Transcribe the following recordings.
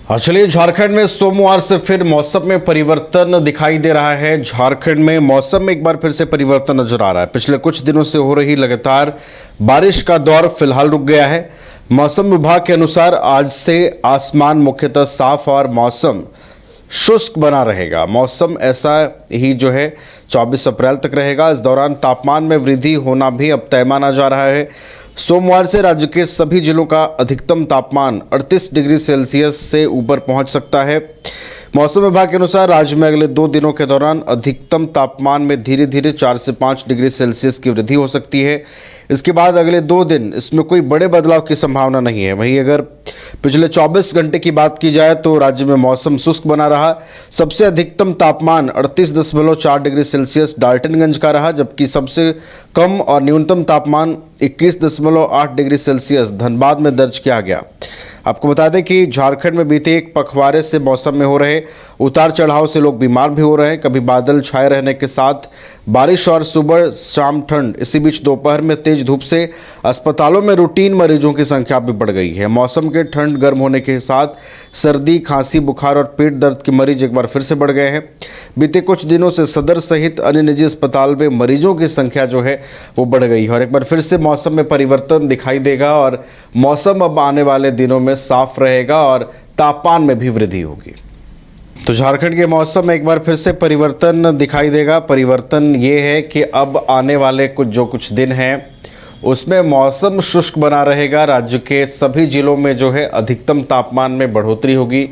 और चलिए, झारखंड में सोमवार से फिर मौसम में परिवर्तन दिखाई दे रहा है। झारखंड में मौसम में एक बार फिर से परिवर्तन नजर आ रहा है। पिछले कुछ दिनों से हो रही लगातार बारिश का दौर फिलहाल रुक गया है। मौसम विभाग के अनुसार आज से आसमान मुख्यतः साफ और मौसम शुष्क बना रहेगा। मौसम ऐसा ही जो है 24 अप्रैल तक रहेगा। इस दौरान तापमान में वृद्धि होना भी अब तय माना जा रहा है। सोमवार से राज्य के सभी जिलों का अधिकतम तापमान 38 डिग्री सेल्सियस से ऊपर पहुंच सकता है। मौसम विभाग के अनुसार राज्य में अगले 2 दिनों के दौरान अधिकतम तापमान में धीरे धीरे 4 से 5 डिग्री सेल्सियस की वृद्धि हो सकती है। इसके बाद अगले 2 दिन इसमें कोई बड़े बदलाव की संभावना नहीं है। वहीं अगर पिछले 24 घंटे की बात की जाए तो राज्य में मौसम शुष्क बना रहा। सबसे अधिकतम तापमान 38.4 डिग्री सेल्सियस डाल्टनगंज का रहा, जबकि सबसे कम और न्यूनतम तापमान 21.8 डिग्री सेल्सियस धनबाद में दर्ज किया गया। आपको बता दें कि झारखंड में बीते एक पखवाड़े से मौसम में हो रहे उतार चढ़ाव से लोग बीमार भी हो रहे हैं। कभी बादल छाए रहने के साथ बारिश और सुबह शाम ठंड। इसी बीच दोपहर में तेज धूप से अस्पतालों में रूटीन मरीजों की संख्या भी बढ़ गई है। मौसम के ठंड गर्म होने के साथ सर्दी, खांसी, बुखार और पेट दर्द के मरीज एक बार फिर से बढ़ गए हैं। बीते कुछ दिनों से सदर सहित अन्य निजी अस्पताल में मरीजों की संख्या जो है वो बढ़ गई है और एक बार फिर से मौसम में परिवर्तन दिखाई देगा और मौसम अब आने वाले दिनों में साफ रहेगा और तापमान में भी वृद्धि होगी। तो झारखंड के मौसम में एक बार फिर से परिवर्तन दिखाई देगा। परिवर्तन ये है कि अब आने वाले कुछ दिन हैं उसमें मौसम शुष्क बना रहेगा। राज्य के सभी जिलों में जो है अधिकतम तापमान में बढ़ोतरी होगी।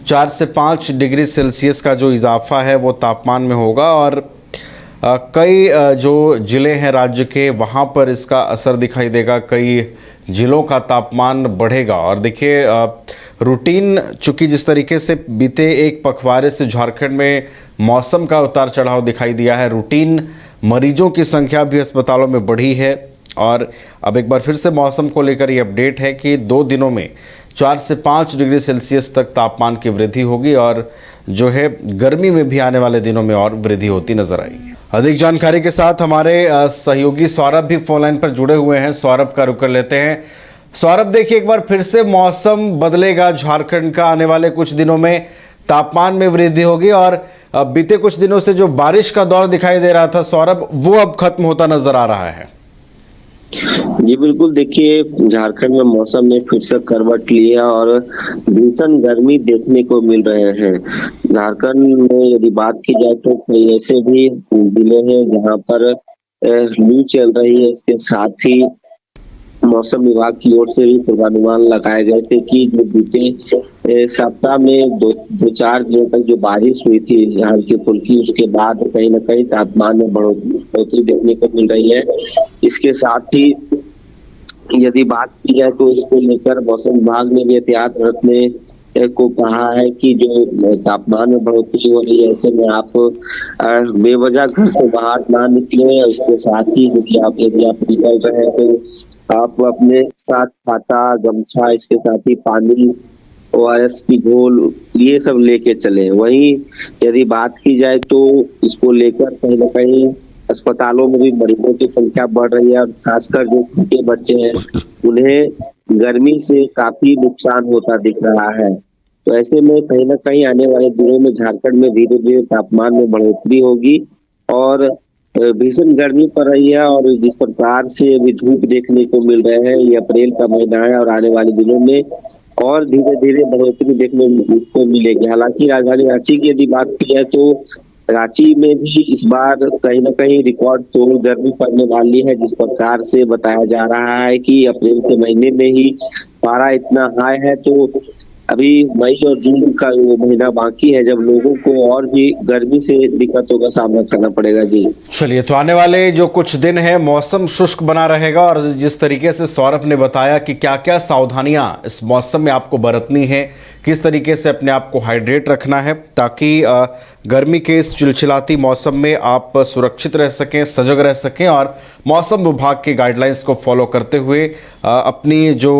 4 से 5 डिग्री सेल्सियस का जो इजाफा है वो तापमान में होगा और कई जो ज़िले हैं राज्य के वहाँ पर इसका असर दिखाई देगा। कई ज़िलों का तापमान बढ़ेगा और देखिए रूटीन चूँकि जिस तरीके से बीते एक पखवाड़े से झारखंड में मौसम का उतार चढ़ाव दिखाई दिया है, रूटीन मरीजों की संख्या भी अस्पतालों में बढ़ी है और अब एक बार फिर से मौसम को लेकर ये अपडेट है कि 2 दिनों में 4 से 5 डिग्री सेल्सियस तक तापमान की वृद्धि होगी और जो है गर्मी में भी आने वाले दिनों में और वृद्धि होती नजर आएगी। अधिक जानकारी के साथ हमारे सहयोगी सौरभ भी फोन लाइन पर जुड़े हुए हैं। सौरभ का रुख कर लेते हैं। सौरभ, देखिए एक बार फिर से मौसम बदलेगा झारखंड का। आने वाले कुछ दिनों में तापमान में वृद्धि होगी और बीते कुछ दिनों से जो बारिश का दौर दिखाई दे रहा था सौरभ, वो अब खत्म होता नजर आ रहा है। जी बिल्कुल, देखिए झारखंड में मौसम ने फिर से करवट लिया और भीषण गर्मी देखने को मिल रहे हैं। झारखंड में यदि बात की जाए तो कई ऐसे भी जिले हैं जहां पर लू चल रही है। इसके साथ ही मौसम विभाग की ओर से भी पूर्वानुमान लगाए गए थे कि जो बीते सप्ताह में 2-4 दिनों तक जो बारिश हुई थी हल्की फुल्की, उसके बाद कहीं ना कहीं तापमान में बढ़ोतरी देखने को मिल रही है। इसके साथ ही यदि बात की जाए तो इसको लेकर मौसम विभाग ने भी एहतियात बरतने को कहा है कि जो तापमान में बढ़ोतरी हो रही है ऐसे में आप बेवजह घर से बाहर ना निकले। इसके साथ ही यदि आप निकल रहे हैं तो आप अपने साथ छाता, गमछा, इसके साथ ही पानी, ORS की घोल, ये सब लेके चले। वहीं यदि बात की जाए तो इसको लेकर कहीं ना कहीं अस्पतालों में भी मरीजों की संख्या बढ़ रही है और खासकर जो छोटे बच्चे हैं उन्हें गर्मी से काफी नुकसान होता दिख रहा है। तो ऐसे में कहीं ना कहीं आने वाले दिनों में झारखंड में धीरे धीरे तापमान में बढ़ोतरी होगी और भीषण गर्मी पड़ रही है और जिस प्रकार से अभी धूप देखने को मिल रहे हैं, ये अप्रैल का महीना है और आने वाले दिनों में और धीरे धीरे बढ़ोतरी देखने को मिलेगी। हालांकि राजधानी रांची की यदि बात की जाए तो रांची में भी इस बार कहीं ना कहीं रिकॉर्ड तोड़ गर्मी पड़ने वाली है। जिस प्रकार से बताया जा रहा है कि अप्रैल के महीने में ही पारा इतना हाई है, तो अभी मई और जून का वो महीना बाकी है जब लोगों को और भी गर्मी से दिक्कतों का सामना करना पड़ेगा। जी चलिए, तो आने वाले जो कुछ दिन है मौसम शुष्क बना रहेगा और जिस तरीके से सौरभ ने बताया कि क्या क्या सावधानियां इस मौसम में आपको बरतनी है, किस तरीके से अपने आप को हाइड्रेट रखना है ताकि गर्मी के इस चिलचिलाती मौसम में आप सुरक्षित रह सकें, सजग रह सकें और मौसम विभाग के गाइडलाइंस को फॉलो करते हुए अपनी जो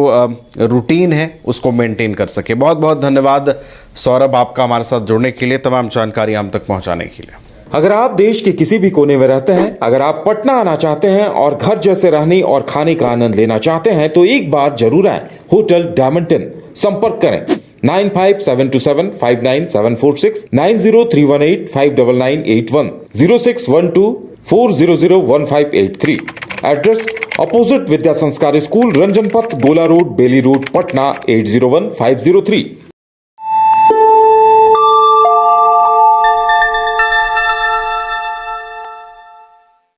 रूटीन है उसको मेंटेन कर सकें। बहुत बहुत धन्यवाद सौरभ आपका हमारे साथ जुड़ने के लिए, तमाम जानकारी हम तक पहुंचाने के लिए। अगर आप देश के किसी भी कोने में रहते हैं, अगर आप पटना आना चाहते हैं और घर जैसे रहने और खाने का आनंद लेना चाहते हैं तो एक बार जरूर आए होटल डायमंड 10। संपर्क करें 9572759746, 90318599810, 0612400153. Address opposite Vidya Sanskar School, Ranjan Path, Gola Road, Bailey Road, Patna 801503.